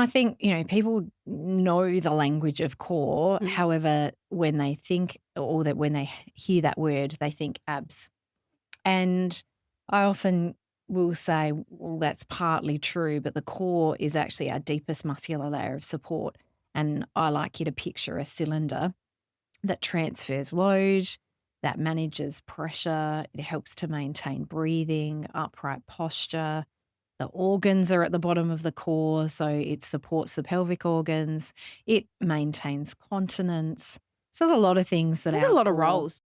I think, people know the language of core. Mm. However, when they think or that when they hear that word, they think abs. And I often will say, well, that's partly true, but the core is actually our deepest muscular layer of support. And I like you to picture a cylinder that transfers load, that manages pressure, it helps to maintain breathing, upright posture. The organs are at the bottom of the core, so it supports the pelvic organs. It maintains continence. So there's a lot of things that There's our a lot of core- roles.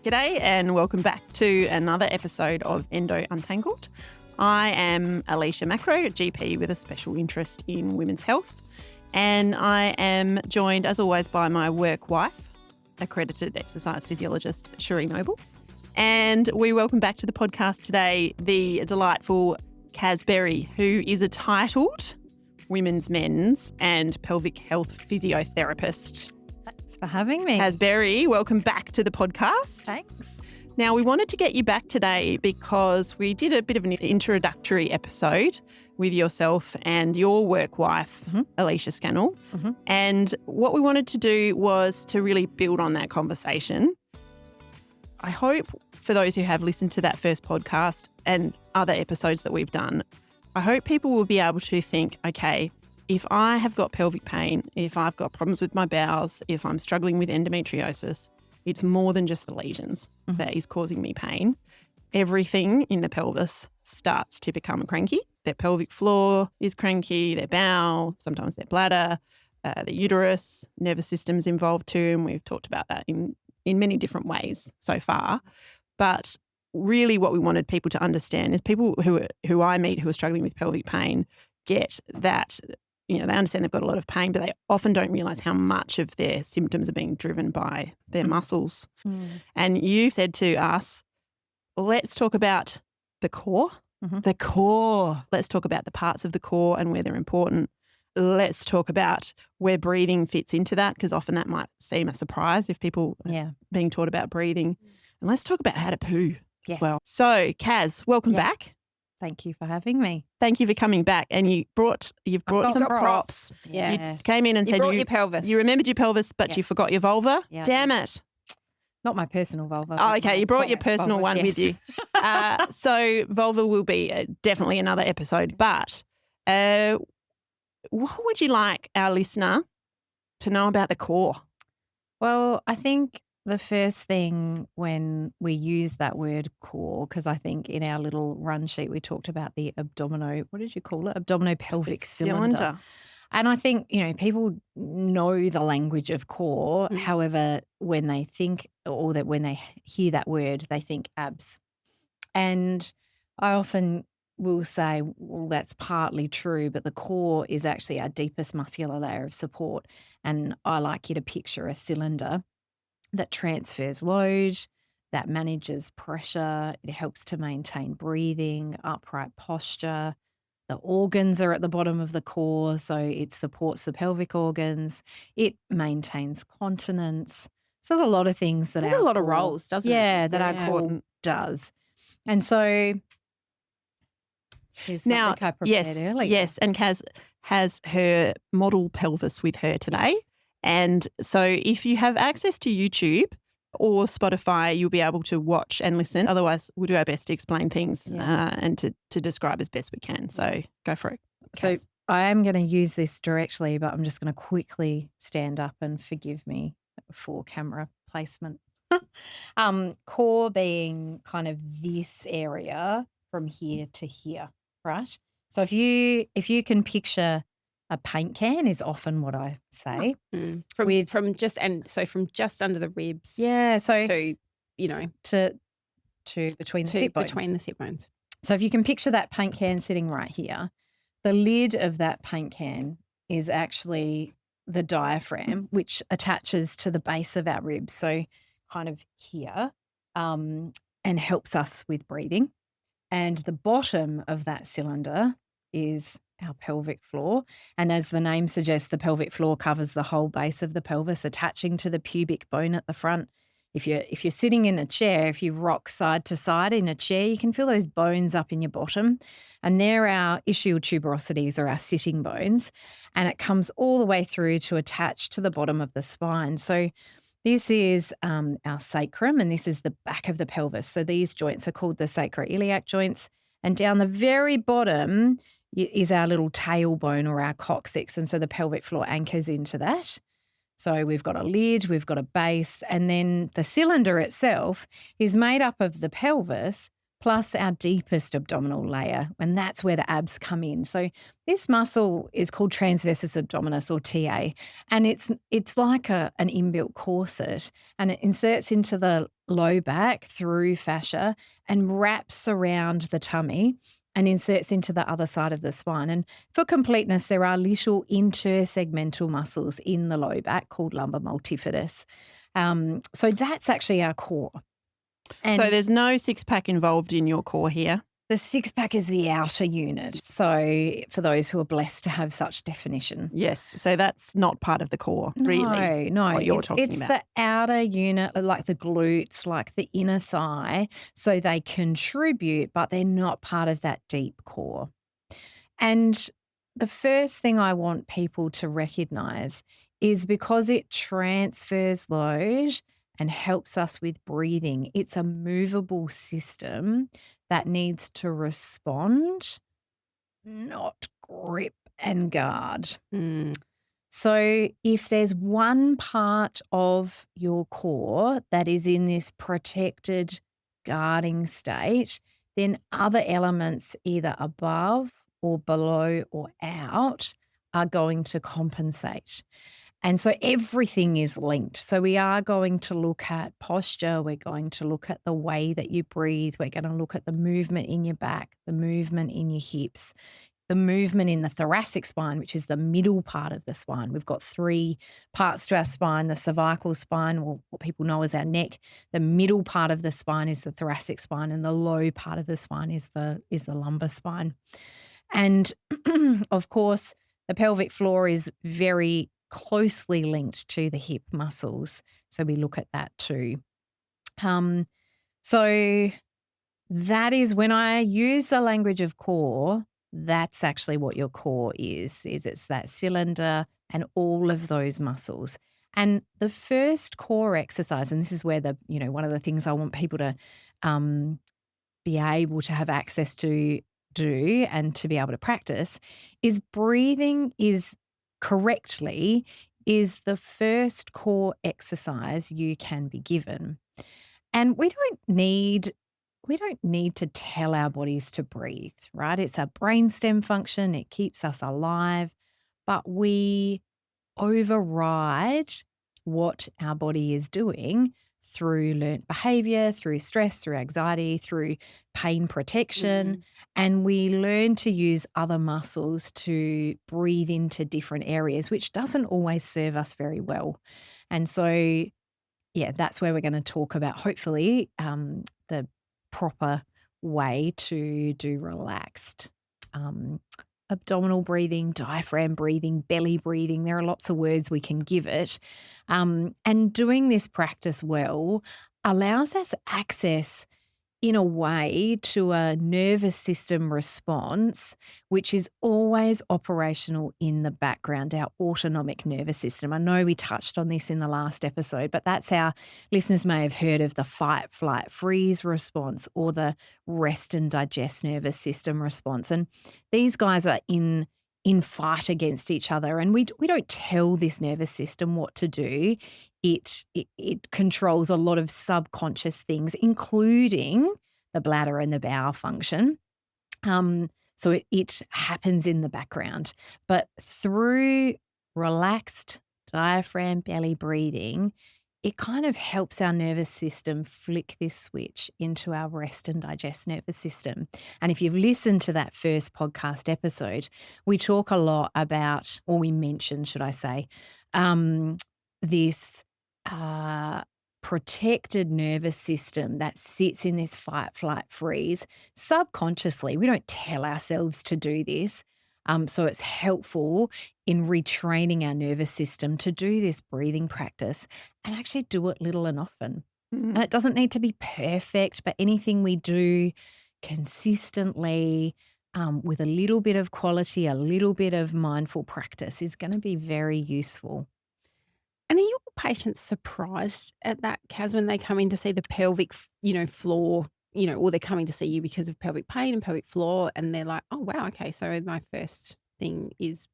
G'day and welcome back to another episode of Endo Untangled. I am Alicia Macro, GP with a special interest in women's health, and I am joined as always by my work wife, accredited exercise physiologist Cherie Noble. And we welcome back to the podcast today the delightful Caz Berry, who is a titled women's, men's and pelvic health physiotherapist. Thanks for having me. Caz Berry, welcome back to the podcast. Thanks. Now, we wanted to get you back today because we did a bit of an introductory episode with yourself and your work wife, Alicia Scannell. And what we wanted to do was to really build on that conversation. I hope for those who have listened to that first podcast and other episodes that we've done, I hope people will be able to think, okay, if I have got pelvic pain, if I've got problems with my bowels, if I'm struggling with endometriosis, it's more than just the lesions that is causing me pain. Everything in the pelvis starts to become cranky. Their pelvic floor is cranky, their bowel, sometimes their bladder, the uterus, nervous system's involved too, and we've talked about that in many different ways so far. But really what we wanted people to understand is people who I meet who are struggling with pelvic pain get that, they understand they've got a lot of pain, but they often don't realise how much of their symptoms are being driven by their muscles. And you said to us, let's talk about the core. The core. Let's talk about the parts of the core and where they're important. Let's talk about where breathing fits into that, because often that might seem a surprise if people are being taught about breathing. And let's talk about how to poo as well. So, Caz, welcome back. Thank you for having me. Thank you for coming back. And you've brought some props. Yeah. You came in and said brought your pelvis. You remembered your pelvis, but you forgot your vulva. Yeah. Damn it. Not my personal vulva. Oh, okay. You brought your personal one with you. So vulva will be definitely another episode. But what would you like our listener to know about the core? Well, I think the first thing when we use that word core, because I think in our little run sheet we talked about the what did you call it? Abdominopelvic cylinder. And I think, people know the language of core. However, when they think or that when they hear that word, they think abs. And I often will say, well, that's partly true, but the core is actually our deepest muscular layer of support. And I like you to picture a cylinder that transfers load, that manages pressure, it helps to maintain breathing, upright posture. The organs are at the bottom of the core, so it supports the pelvic organs. It maintains continence. So there's a lot of things that There's a lot of roles, doesn't it? Yeah, that our core important. does. And so here's Now, something I prepared earlier. Yes, and Caz has her model pelvis with her today. Yes. And so if you have access to YouTube or Spotify, you'll be able to watch and listen. Otherwise, we'll do our best to explain things and to describe as best we can. So go for it, So Caz. I am going to use this directly, but I'm just going to quickly stand up and forgive me for camera placement. Core being kind of this area from here to here, right? So if you can picture a paint can is often what I say. From just under the ribs. Yeah, so To to between the sit bones. between the sit bones. So if you can picture that paint can sitting right here, the lid of that paint can is actually the diaphragm, which attaches to the base of our ribs. So kind of here, and helps us with breathing. And the bottom of that cylinder is our pelvic floor. And as the name suggests, the pelvic floor covers the whole base of the pelvis, attaching to the pubic bone at the front. If you're sitting in a chair, if you rock side to side in a chair, you can feel those bones up in your bottom, and they're our ischial tuberosities, or our sitting bones, and it comes all the way through to attach to the bottom of the spine. So this is our sacrum, and this is the back of the pelvis. So these joints are called the sacroiliac joints, and down the very bottom is our little tailbone, or our coccyx, and so the pelvic floor anchors into that. So we've got a lid, we've got a base, and then the cylinder itself is made up of the pelvis plus our deepest abdominal layer, and that's where the abs come in. So this muscle is called transversus abdominis, or TA, and it's like an inbuilt corset, and it inserts into the low back through fascia and wraps around the tummy and inserts into the other side of the spine. And for completeness, there are little intersegmental muscles in the low back called lumbar multifidus. So that's actually our core. And So there's no six-pack involved in your core here. the six-pack is the outer unit. So for those who are blessed to have such definition. Yes. So that's not part of the core, really. No. What you're it's talking it's about. the outer unit, like the glutes, like the inner thigh. So they contribute, but they're not part of that deep core. And the first thing I want people to recognize is, because it transfers load and helps us with breathing, it's a movable system that needs to respond, not grip and guard. Mm. So if there's one part of your core that is in this protected guarding state, then other elements either above or below or out are going to compensate. And so everything is linked. So we are going to look at posture. We're going to look at the way that you breathe. We're going to look at the movement in your back, the movement in your hips, the movement in the thoracic spine, which is the middle part of the spine. We've got 3 parts to our spine: the cervical spine, or what people know as our neck. The middle part of the spine is the thoracic spine, and the low part of the spine is the lumbar spine. And of course, the pelvic floor is very closely linked to the hip muscles. So we look at that too. So that is, when I use the language of core, that's actually what your core is it's that cylinder and all of those muscles. And the first core exercise, and this is where one of the things I want people to be able to have access to do and to be able to practice, is breathing correctly is the first core exercise you can be given. And we don't need to tell our bodies to breathe, right? It's a brainstem function. It keeps us alive, but we override what our body is doing through learnt behavior, through stress, through anxiety, through pain protection. And we learn to use other muscles to breathe into different areas, which doesn't always serve us very well. And so, yeah, that's where we're going to talk about, hopefully, the proper way to do relaxed abdominal breathing, diaphragm breathing, belly breathing. There are lots of words we can give it. And doing this practice well allows us access, in a way, to a nervous system response, which is always operational in the background, our autonomic nervous system. I know we touched on this in the last episode, but that's our listeners may have heard of the fight, flight, freeze response, or the rest and digest nervous system response. And these guys are in fight against each other. And we don't tell this nervous system what to do. It controls a lot of subconscious things, including the bladder and the bowel function. So it happens in the background. But through relaxed diaphragm belly breathing, it kind of helps our nervous system flick this switch into our rest and digest nervous system. And if you've listened to that first podcast episode, we talk a lot about, or we mention, should I say, this protected nervous system that sits in this fight, flight, freeze subconsciously. We don't tell ourselves to do this. So it's helpful in retraining our nervous system to do this breathing practice and actually do it little and often. And it doesn't need to be perfect, but anything we do consistently with a little bit of quality, a little bit of mindful practice is going to be very useful. And are your patients surprised at that, Caz, when they come in to see the pelvic, floor, or they're coming to see you because of pelvic pain and pelvic floor, and they're like, oh, wow, okay, so my first thing is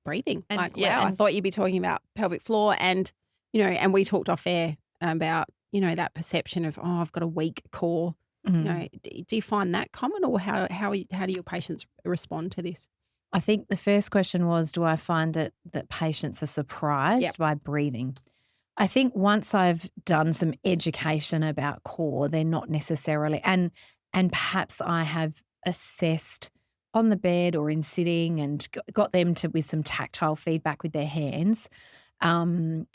breathing. And Like, yeah, wow, I and thought you'd be talking about pelvic floor and, and we talked off air about, that perception of, oh, I've got a weak core. Mm. Do you find that common, or how do your patients respond to this? I think the first question was, do I find it that patients are Yep. surprised by breathing? I think once I've done some education about core, they're not necessarily, and perhaps I have assessed on the bed or in sitting and got them to with some tactile feedback with their hands um,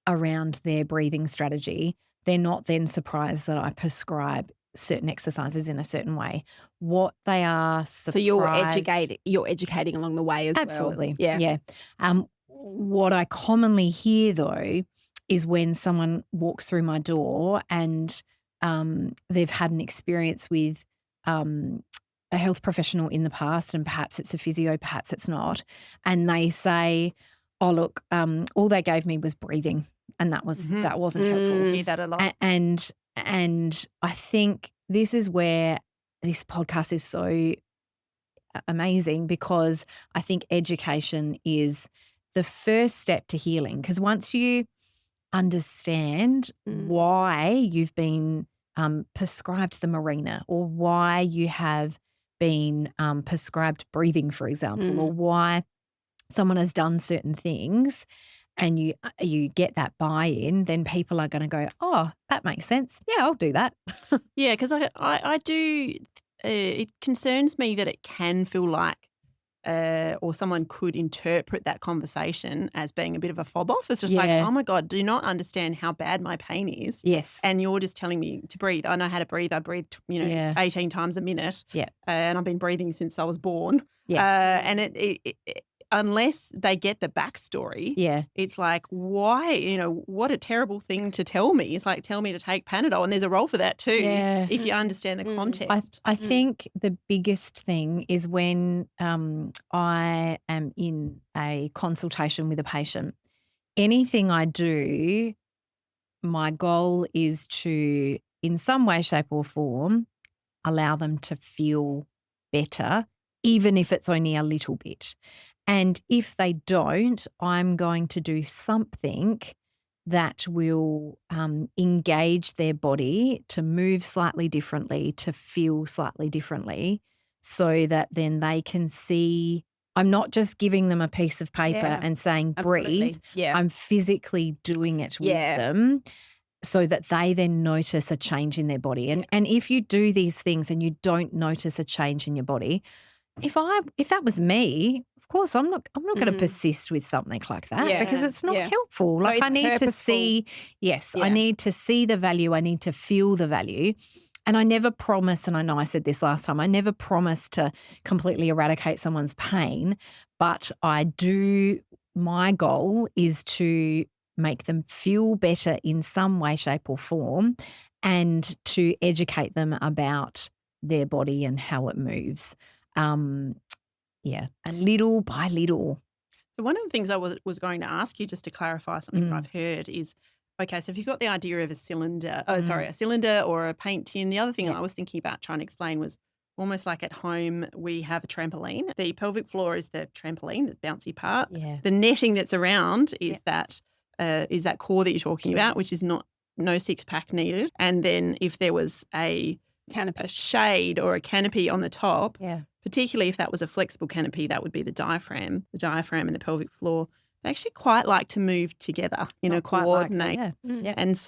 around their breathing strategy. They're not then surprised that I prescribe certain exercises in a certain way. What they are So you're surprised. educating along the way as well. Absolutely. Yeah. Yeah. What I commonly hear though is when someone walks through my door and they've had an experience with a health professional in the past, and perhaps it's a physio, perhaps it's not, and they say, "Oh, look, all they gave me was breathing, and that wasn't helpful." hear that a lot. And I think this is where this podcast is so amazing, because I think education is the first step to healing. Because once you understand why you've been prescribed the Mirena, or why you have been prescribed breathing, for example, or why someone has done certain things, and you get that buy-in, then people are going to go, oh, that makes sense. Yeah, I'll do that. Yeah, because I do. It concerns me that it can feel like, or someone could interpret that conversation as being a bit of a fob off. It's just like, Yeah. oh my God, do you not understand how bad my pain is? Yes. And you're just telling me to breathe. I know how to breathe. I breathe, Yeah. 18 times a minute. Yeah. And I've been breathing since I was born. Yes. And unless they get the backstory, Yeah. it's like, why, what a terrible thing to tell me. It's like, tell me to take Panadol, and there's a role for that too, Yeah. if you understand the context. I think the biggest thing is when I am in a consultation with a patient, anything I do, my goal is to, in some way, shape, or form, allow them to feel better, even if it's only a little bit. And if they don't, I'm going to do something that will engage their body to move slightly differently, to feel slightly differently, so that then they can see. I'm not just giving them a piece of paper Yeah, and saying, absolutely. breathe. Yeah. I'm physically doing it with Yeah. them, so that they then notice a change in their body. And if you do these things and you don't notice a change in your body, if that was me, of course I'm not going to persist with something like that, because Yeah, it's not yeah. helpful. So Like, I it's need to purposeful. see, yes, I Yeah. need to see the value. I need to feel the value. And I never promise, and I know I said this last time, I never promise to completely eradicate someone's pain, but my goal is to make them feel better in some way, shape, or form, and to educate them about their body and how it moves. Yeah, and little by little. So one of the things I was going to ask you, just to clarify something that I've heard, is, okay, so if you've got the idea of a cylinder or a paint tin, the other thing I was thinking about trying to explain was almost like at home we have a trampoline. The pelvic floor is the trampoline, the bouncy part. Yeah. The netting that's around is that core that you're talking about, which is no six-pack needed. And then if there was a shade or a canopy on the top, particularly if that was a flexible canopy, that would be the diaphragm. The diaphragm and the pelvic floor, they actually quite like to move together in a coordinate. And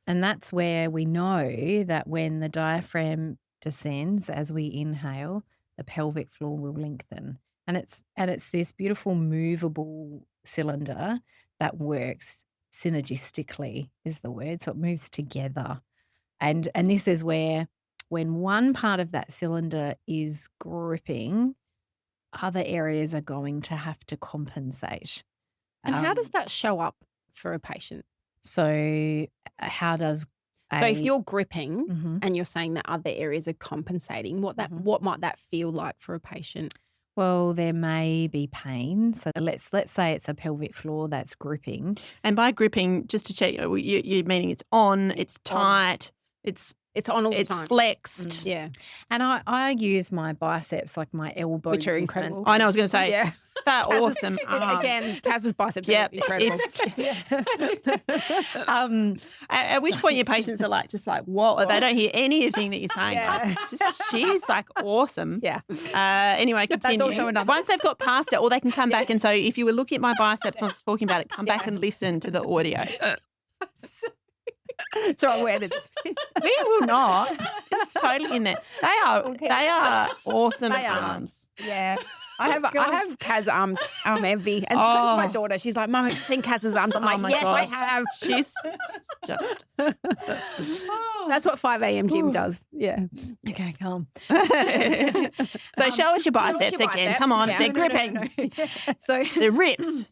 and that's where we know that when the diaphragm descends as we inhale, the pelvic floor will lengthen. And it's this beautiful movable cylinder that works synergistically, is the word. So it moves together. And this is where, when one part of that cylinder is gripping, other areas are going to have to compensate. And how does that show up for a patient? So how does So if a you're gripping Mhm. and you're saying that other areas are compensating, what might that feel like for a patient? Well, there may be pain. So let's say it's a pelvic floor that's gripping. And by gripping, just to check, you're meaning it's on, it's tight, it's on all the time. flexed. Yeah. And I use my biceps, like my elbow Which are movement. incredible. I know, I was going to say, Yeah. they're awesome arms. Again, Caz's biceps Yep. are incredible. At which point your patients are just like, what? They don't hear anything that you're saying. Yeah. She's like awesome. Yeah. Anyway, continue. also another- Once they've got past it, or they can come back and say, if you were looking at my biceps when I was talking about it, come back and listen to the audio. So I wear this. We will not. It's totally in there. They are awesome They are. arms. Yeah. I have Caz arm envy. And so does my daughter. She's like, Mum, have you seen Caz's arms? I'm like, my yes, I gosh. have. She's just That's what 5 a.m. gym does. Yeah. Okay, calm. So show us your biceps again. biceps. Come on, Yeah. they're No, no, gripping. no. So They're ripped.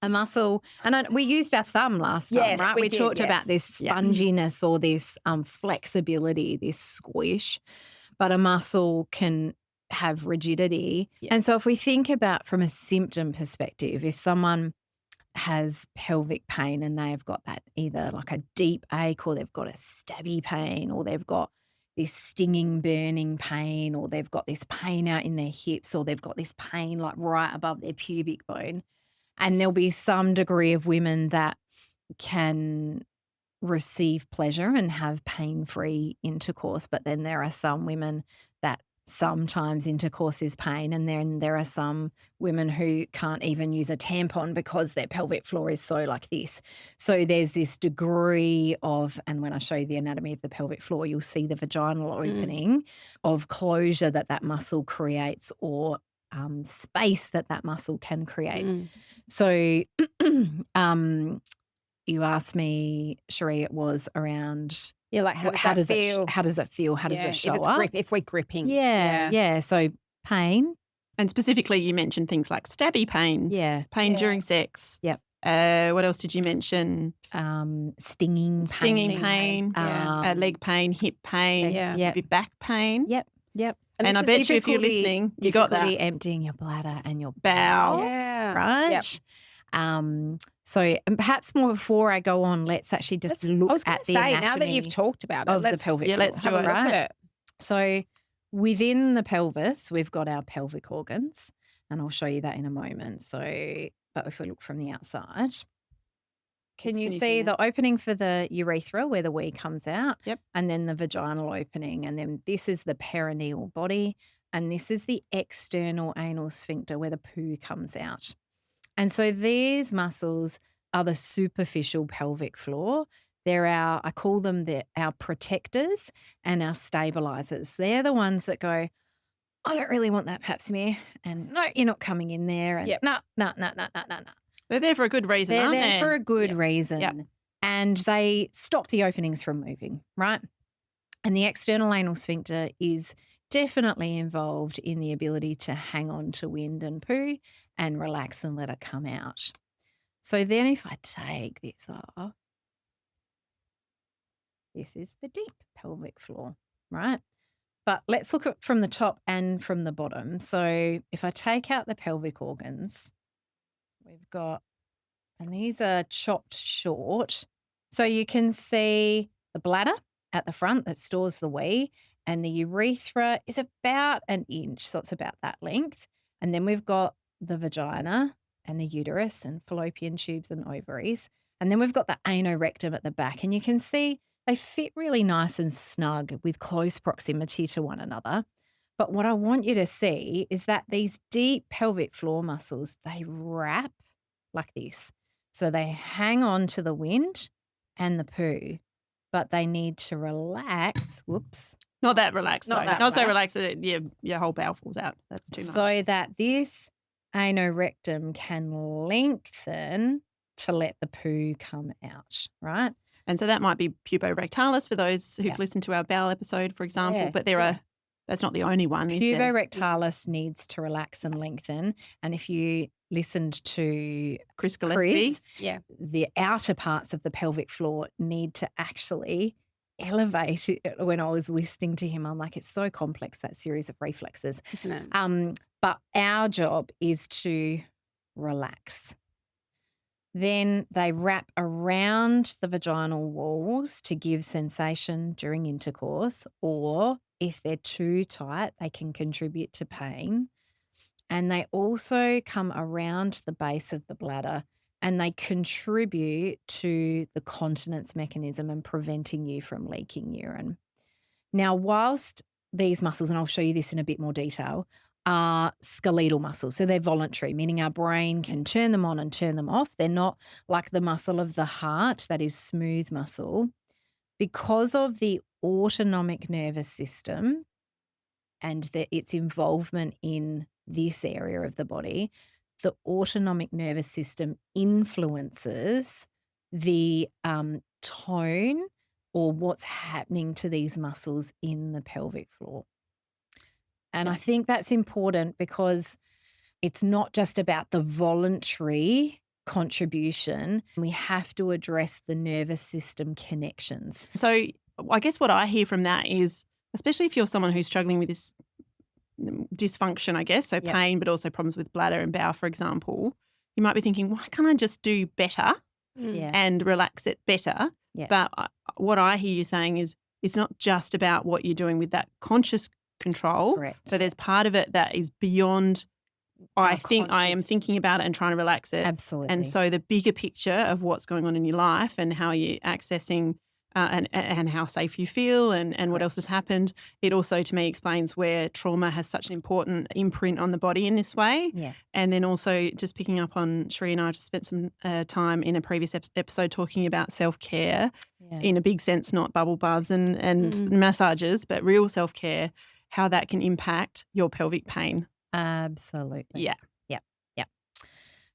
a muscle, and we used our thumb last time, Yes, right? we We did, talked yes. about this sponginess or this flexibility, this squish, but a muscle can have rigidity. Yeah. And so if we think about from a symptom perspective, if someone has pelvic pain and they've got that either like a deep ache or they've got a stabby pain or they've got this stinging, burning pain or they've got this pain out in their hips or they've got this pain like right above their pubic bone, and there'll be some degree of women that can receive pleasure and have pain-free intercourse, but then there are some women that sometimes intercourse is pain, and then there are some women who can't even use a tampon because their pelvic floor is so like this. So there's this degree of, and when I show you the anatomy of the pelvic floor, you'll see the vaginal opening of closure that muscle creates or space that muscle can create. So you asked me, Cherie, it was around Yeah, like how does that feel? How does it feel? How does it show up? If we're gripping. Yeah. So pain. And specifically, you mentioned things like stabby pain, pain during sex. Yep. What else did you mention? Stinging pain, leg pain, hip pain, maybe back pain. Yep. And I bet you if you're listening, you got that. Emptying your bladder and your bowels, right? Yep. So, and perhaps more before I go on, let's actually just look at the anatomy now that you've talked about it, of the pelvic floor. Let's have a look at it. So within the pelvis, we've got our pelvic organs, and I'll show you that in a moment. So, but if we look from the outside, can you see the opening for the urethra where the wee comes out? Yep. And then the vaginal opening, and then this is the perineal body, and this is the external anal sphincter where the poo comes out. And so these muscles are the superficial pelvic floor. They're I call them our protectors and our stabilizers. They're the ones that go, I don't really want that pap smear. And no, you're not coming in there. And no. They're there for a good reason, aren't they? They're there for a good reason. Yep. And they stop the openings from moving, right? And the external anal sphincter is definitely involved in the ability to hang on to wind and poo and relax and let it come out. So then if I take this off, this is the deep pelvic floor, right? But let's look at from the top and from the bottom. So if I take out the pelvic organs, we've got, and these are chopped short. So you can see the bladder at the front that stores the wee, and the urethra is about an inch. So it's about that length. And then we've got the vagina and the uterus and fallopian tubes and ovaries. And then we've got the anorectum at the back. And you can see they fit really nice and snug with close proximity to one another. But what I want you to see is that these deep pelvic floor muscles, they wrap like this. So they hang on to the wind and the poo, but they need to relax. Whoops. Not that relaxed, Not though. that Not so relaxed that your whole bowel falls out. That's too much. So that this anorectum can lengthen to let the poo come out, right? And so that might be puborectalis for those who've listened to our bowel episode, for example. Yeah. But that's not the only one, is there? Puborectalis needs to relax and lengthen. And if you listened to Chris Gillespie, the outer parts of the pelvic floor need to actually elevate when I was listening to him. I'm like, it's so complex, that series of reflexes. Isn't it? But our job is to relax. Then they wrap around the vaginal walls to give sensation during intercourse, or if they're too tight, they can contribute to pain. And they also come around the base of the bladder and they contribute to the continence mechanism and preventing you from leaking urine. Now, whilst these muscles, and I'll show you this in a bit more detail, are skeletal muscles. So they're voluntary, meaning our brain can turn them on and turn them off. They're not like the muscle of the heart, that is smooth muscle. Because of the autonomic nervous system and its involvement in this area of the body, the autonomic nervous system influences the tone or what's happening to these muscles in the pelvic floor. And I think that's important because it's not just about the voluntary contribution. We have to address the nervous system connections. So I guess what I hear from that is, especially if you're someone who's struggling with this dysfunction, I guess, so pain, but also problems with bladder and bowel, for example, you might be thinking, why can't I just do better and relax it better? Yeah. But what I hear you saying is it's not just about what you're doing with that conscious control. Correct. So there's part of it that is beyond, I think I am conscious. thinking about it and trying to relax it. Absolutely. And so the bigger picture of what's going on in your life and how you're accessing and how safe you feel and what else has happened, it also to me explains where trauma has such an important imprint on the body in this way. Yeah. And then also just picking up on Sheree and I just spent some time in a previous episode talking about self-care in a big sense, not bubble baths and massages, but real self-care, how that can impact your pelvic pain. Absolutely. Yeah.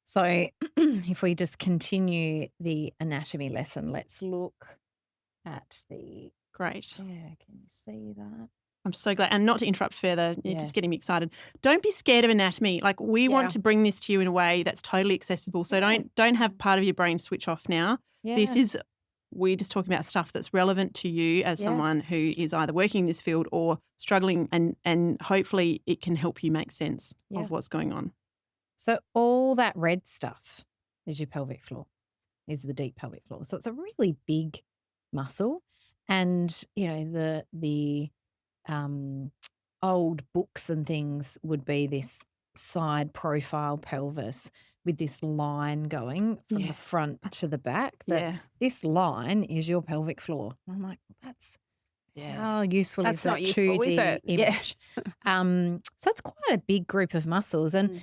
So if we just continue the anatomy lesson, let's look at the, Great. can you see that? I'm so glad. And not to interrupt further, you're Yeah. just getting me excited. Don't be scared of anatomy. Like we want to bring this to you in a way that's totally accessible. So don't have part of your brain switch off now. This is, we're just talking about stuff that's relevant to you as someone who is either working in this field or struggling, and hopefully it can help you make sense of what's going on. So all that red stuff is your pelvic floor, is the deep pelvic floor. So it's a really big muscle. And, you know, the old books and things would be this side profile pelvis with this line going from the front to the back. This line is your pelvic floor. And I'm like, well, that's how useful That's is that not useful, 2D is it? image? So it's quite a big group of muscles. And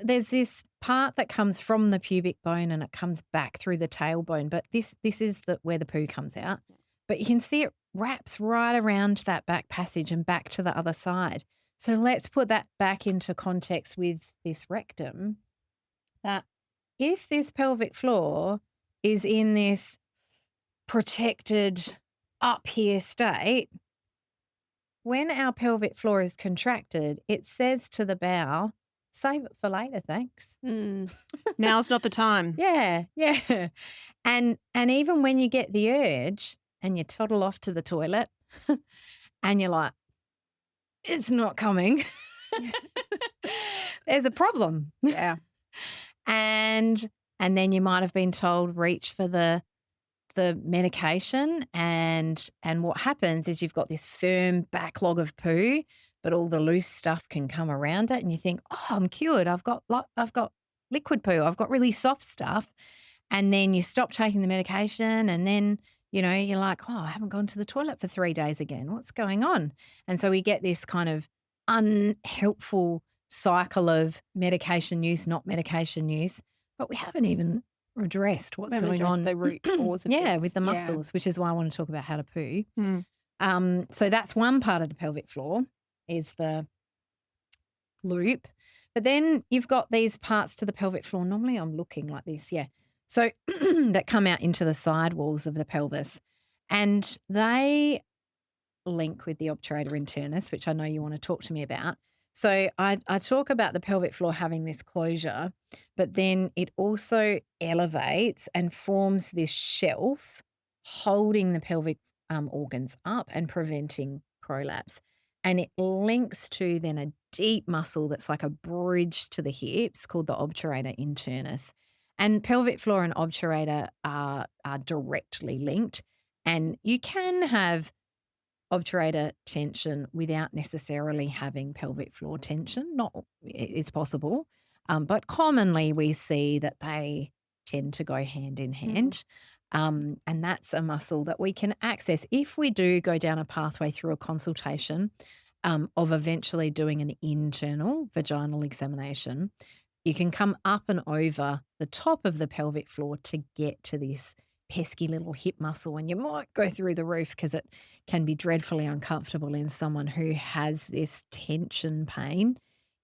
there's this part that comes from the pubic bone and it comes back through the tailbone. But this is where the poo comes out. But you can see it wraps right around that back passage and back to the other side. So let's put that back into context with this rectum, that if this pelvic floor is in this protected up here state, when our pelvic floor is contracted, it says to the bowel, save it for later, thanks. Now's not the time. Yeah. And even when you get the urge and you toddle off to the toilet and you're like, it's not coming, there's a problem. Yeah. And then you might have been told, reach for the medication, and what happens is you've got this firm backlog of poo, but all the loose stuff can come around it, and you think, oh, I'm cured. I've got liquid poo. I've got really soft stuff. And then you stop taking the medication, and then, you know, you're like, oh, I haven't gone to the toilet for 3 days again. What's going on? And so we get this kind of unhelpful cycle of medication use, not medication use, but we haven't even addressed what's going on. The root cause of this. With the muscles, which is why I want to talk about how to poo. So that's one part of the pelvic floor, is the loop. But then you've got these parts to the pelvic floor. Normally I'm looking like this, so that come out into the side walls of the pelvis, and they link with the obturator internus, which I know you want to talk to me about. So I talk about the pelvic floor having this closure, but then it also elevates and forms this shelf holding the pelvic organs up and preventing prolapse. And it links to then a deep muscle that's like a bridge to the hips called the obturator internus. And pelvic floor and obturator are directly linked. And you can have obturator tension without necessarily having pelvic floor tension. Not it's possible, but commonly we see that they tend to go hand in hand. And that's a muscle that we can access if we do go down a pathway through a consultation of eventually doing an internal vaginal examination. You can come up and over the top of the pelvic floor to get to this pesky little hip muscle, and you might go through the roof because it can be dreadfully uncomfortable in someone who has this tension pain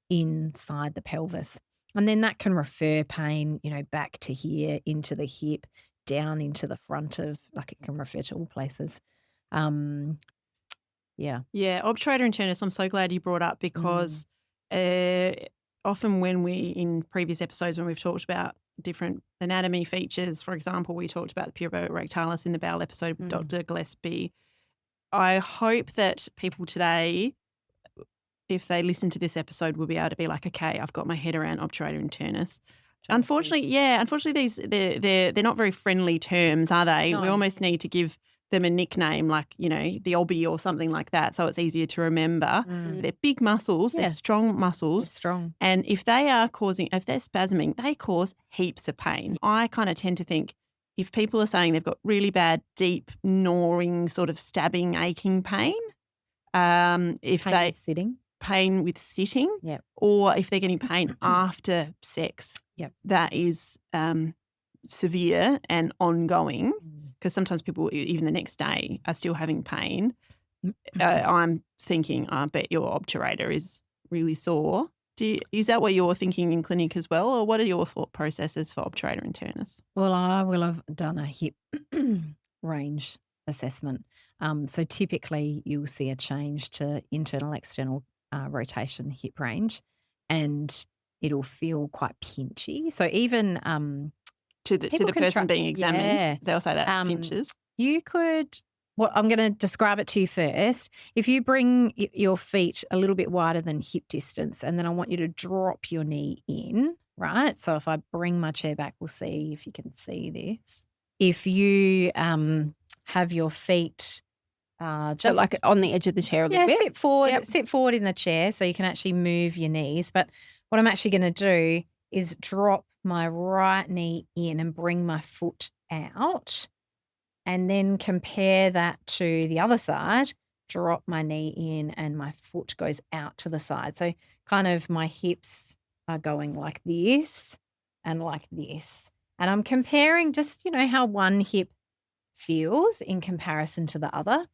inside the pelvis. And then that can refer pain, back to here, into the hip, down into the front of, like it can refer to all places. Um, yeah. Yeah, obturator internus, I'm so glad you brought up because often in previous episodes when we've talked about different anatomy features, for example, we talked about the puborectalis in the bowel episode with Dr. Gillespie. I hope that people today, if they listen to this episode, will be able to be like, okay, I've got my head around obturator internus. Unfortunately, they're not very friendly terms, are they? No. We almost need to give them a nickname like, the obby or something like that so it's easier to remember. They're big muscles, they're strong muscles. They're strong. And if they're spasming, they cause heaps of pain. I kind of tend to think if people are saying they've got really bad, deep, gnawing, sort of stabbing, aching pain, pain with sitting, or if they're getting pain after sex, that is severe and ongoing, because sometimes people, even the next day, are still having pain. I'm thinking, I bet your obturator is really sore. Is that what you're thinking in clinic as well, or what are your thought processes for obturator internus? Well, I will have done a hip range assessment. So typically you'll see a change to internal-external rotation hip range, and it'll feel quite pinchy. So even to the person being examined, they'll say that pinches. You could. Well, I'm going to describe it to you first. If you bring your feet a little bit wider than hip distance, and then I want you to drop your knee in, right? So if I bring my chair back, we'll see if you can see this. If you have your feet so like on the edge of the chair a little bit? Sit forward in the chair so you can actually move your knees. But what I'm actually going to do is drop my right knee in and bring my foot out, and then compare that to the other side, drop my knee in and my foot goes out to the side. So kind of my hips are going like this and like this. And I'm comparing just, how one hip feels in comparison to the other.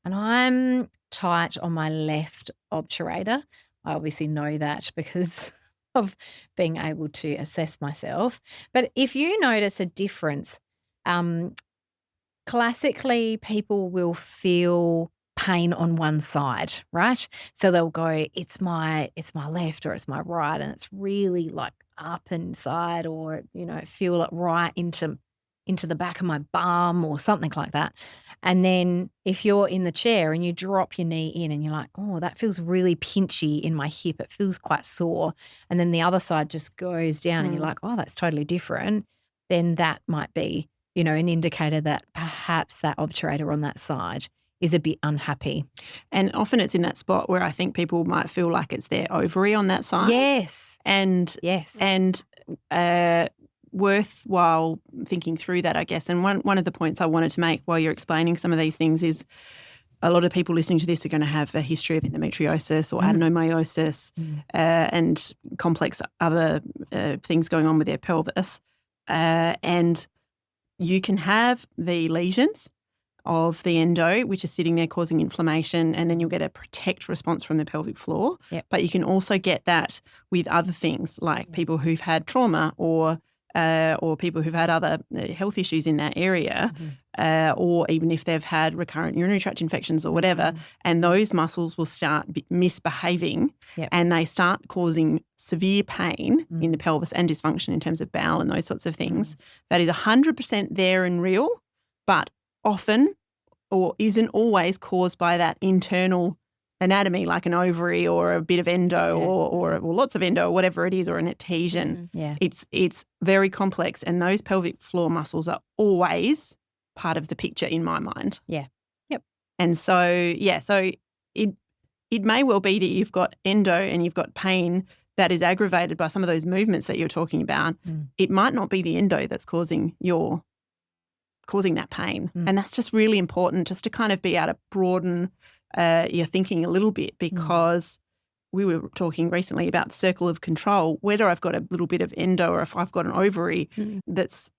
And I'm tight on my left obturator. I obviously know that because of being able to assess myself. But if you notice a difference, classically, people will feel pain on one side, right? So they'll go, it's my left or it's my right, and it's really like up inside, or feel it right into the back of my bum or something like that. And then if you're in the chair and you drop your knee in and you're like, oh, that feels really pinchy in my hip, it feels quite sore, and then the other side just goes down and you're like, oh, that's totally different, then that might be an indicator that perhaps that obturator on that side is a bit unhappy. And often it's in that spot where I think people might feel like it's their ovary on that side. Yes. And worthwhile thinking through that, I guess. And one of the points I wanted to make while you're explaining some of these things is a lot of people listening to this are going to have a history of endometriosis or adenomyosis and complex other things going on with their pelvis. And you can have the lesions of the endo, which is sitting there causing inflammation, and then you'll get a protect response from the pelvic floor. Yep. But you can also get that with other things like people who've had trauma or people who've had other health issues in that area, or even if they've had recurrent urinary tract infections or whatever, and those muscles will start misbehaving and they start causing severe pain in the pelvis and dysfunction in terms of bowel and those sorts of things. That is 100% there and real, but often or isn't always caused by that internal anatomy, like an ovary or a bit of endo or lots of endo or whatever it is, or an adhesion. Yeah. It's very complex, and those pelvic floor muscles are always part of the picture in my mind. Yeah. Yep. And so, so it may well be that you've got endo and you've got pain that is aggravated by some of those movements that you're talking about. It might not be the endo that's causing that pain. And that's just really important, just to kind of be able to broaden your thinking a little bit, because we were talking recently about the circle of control. Whether I've got a little bit of endo or if I've got an ovary that's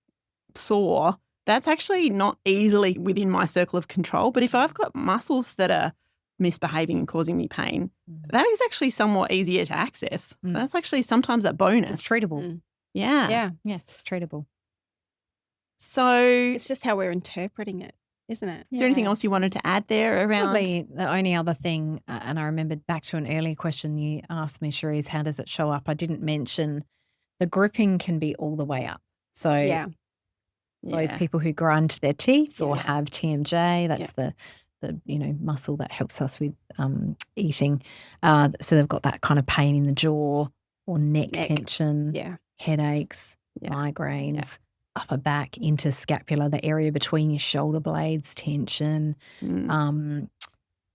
sore, that's actually not easily within my circle of control. But if I've got muscles that are misbehaving and causing me pain, that is actually somewhat easier to access. So that's actually sometimes a bonus. It's treatable. Yeah. Yeah, it's treatable. So It's just how we're interpreting it, isn't it? is there anything else you wanted to add there around? Probably the only other thing, and I remembered back to an earlier question you asked me, Cherie, is how does it show up? I didn't mention the gripping can be all the way up. So those people who grind their teeth or have TMJ, that's the muscle that helps us with eating. So they've got that kind of pain in the jaw or neck tension, headaches, migraines, upper back, interscapular, the area between your shoulder blades, tension. So and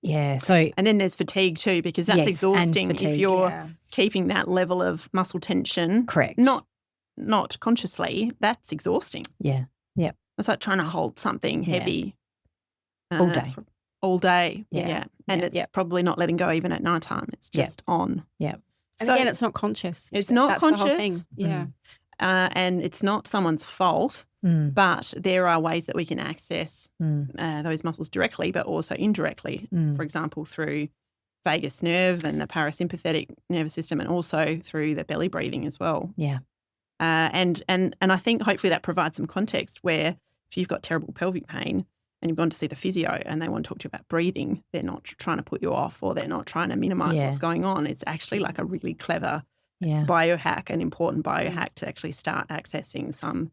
then there's fatigue too, because that's exhausting if you're keeping that level of muscle tension. Correct. Not consciously, that's exhausting. Yeah. Yep. It's like trying to hold something heavy all day. All day. Yeah. And it's probably not letting go even at nighttime. It's just on. Yeah. And again, it's not conscious. It's not That's conscious. The whole thing. Yeah. And it's not someone's fault, but there are ways that we can access those muscles directly, but also indirectly, for example, through vagus nerve and the parasympathetic nervous system, and also through the belly breathing as well. Yeah. And I think hopefully that provides some context where if you've got terrible pelvic pain and you've gone to see the physio and they want to talk to you about breathing, they're not trying to put you off, or they're not trying to minimise what's going on. It's actually like a really clever biohack, an important biohack to actually start accessing some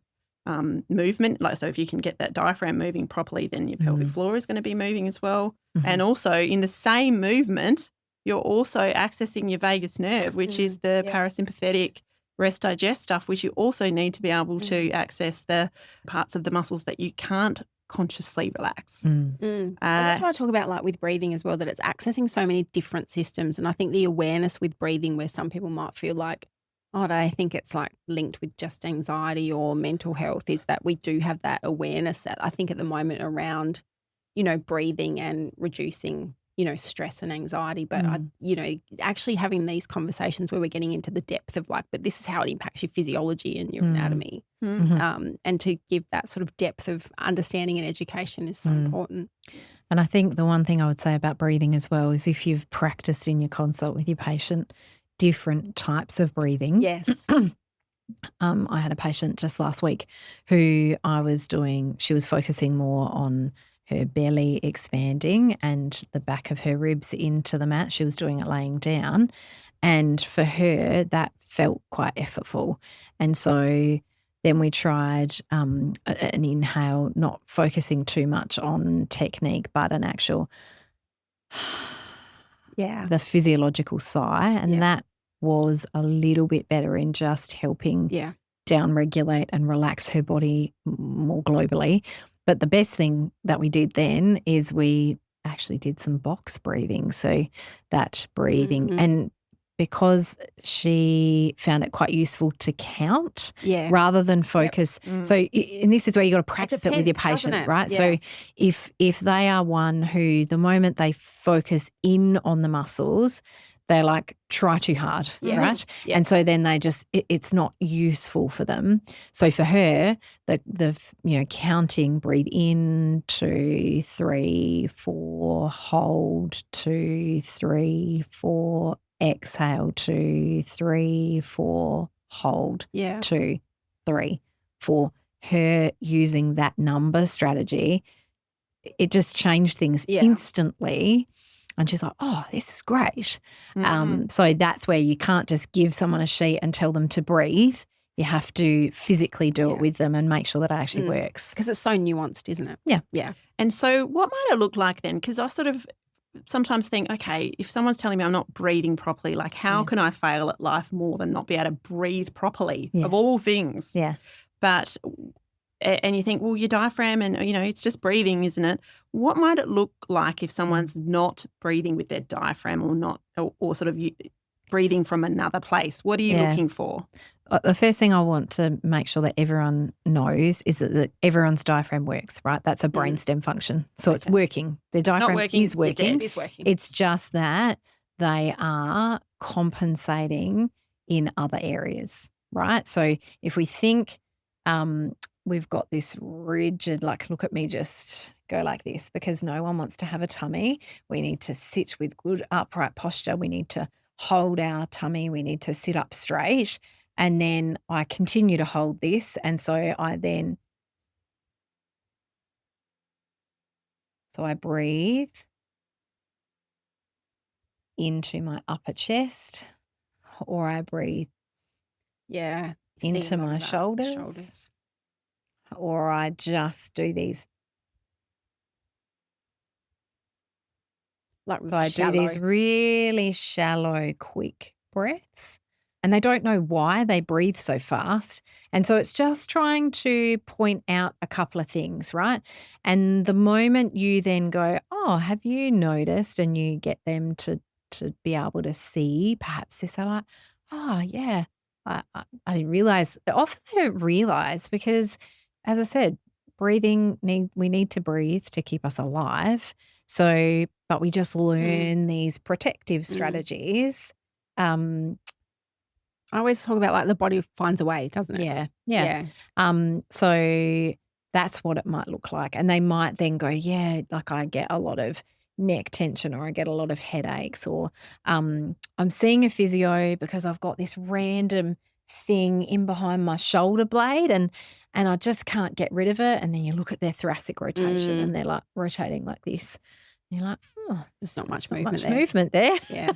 movement. Like, so if you can get that diaphragm moving properly, then your pelvic floor is going to be moving as well. And also in the same movement, you're also accessing your vagus nerve, which is the parasympathetic rest digest stuff, which you also need to be able to access the parts of the muscles that you can't consciously relax. And that's what I talk about, like with breathing as well, that it's accessing so many different systems. And I think the awareness with breathing, where some people might feel like, I think it's like linked with just anxiety or mental health, is that we do have that awareness that I think at the moment around, breathing and reducing, stress and anxiety. But, actually having these conversations where we're getting into the depth of like, but this is how it impacts your physiology and your anatomy. And to give that sort of depth of understanding and education is so important. And I think the one thing I would say about breathing as well is if you've practiced in your consult with your patient different types of breathing. Yes. I had a patient just last week who she was focusing more on her belly expanding and the back of her ribs into the mat. She was doing it laying down. And for her, that felt quite effortful. And so then we tried an inhale, not focusing too much on technique, but an actual the physiological sigh. And that was a little bit better in just helping down-regulate and relax her body more globally. But the best thing that we did then is we actually did some box breathing. So that breathing, and because she found it quite useful to count rather than focus. So and this is where you got to practice it with your patient, right? Yeah. So if they are one who the moment they focus in on the muscles, they like try too hard, right? Yeah. And so then they just it's not useful for them. So for her, the counting, breathe in 2, 3, 4, hold 2, 3, 4, exhale 2, 3, 4, hold 2, 3, 4. Her using that number strategy, it just changed things instantly. And she's like, oh, this is great. So that's where you can't just give someone a sheet and tell them to breathe. You have to physically do it Yeah. with them and make sure that it actually works. Because it's so nuanced, isn't it? Yeah. Yeah. And so what might it look like then? Because I sort of sometimes think, okay, if someone's telling me I'm not breathing properly, like how can I fail at life more than not be able to breathe properly of all things? Yeah. But and you think, well, your diaphragm and, it's just breathing, isn't it? What might it look like if someone's not breathing with their diaphragm or not, or sort of breathing from another place? What are you looking for? The first thing I want to make sure that everyone knows is that everyone's diaphragm works, right? That's a brainstem function. So it's working. The diaphragm is working. It is working. It's just that they are compensating in other areas, right? So if we think we've got this rigid, like, look at me just go like this, because no one wants to have a tummy. We need to sit with good upright posture. We need to hold our tummy. We need to sit up straight. And then I continue to hold this. And so I breathe into my upper chest, or I breathe into my shoulders, or I just do these. So I do these really shallow, quick breaths. And they don't know why they breathe so fast. And so it's just trying to point out a couple of things, right? And the moment you then go, oh, have you noticed? And you get them to be able to see perhaps this, are like, oh, yeah, I didn't realize. Often they don't realize because, as I said, we need to breathe to keep us alive. So, but we just learn these protective strategies. I always talk about like the body finds a way, doesn't it? Yeah. So that's what it might look like. And they might then go, yeah, like I get a lot of neck tension, or I get a lot of headaches, or I'm seeing a physio because I've got this random thing in behind my shoulder blade and I just can't get rid of it. And then you look at their thoracic rotation and they're like rotating like this. And you're like, oh, there's not much movement there. Yeah.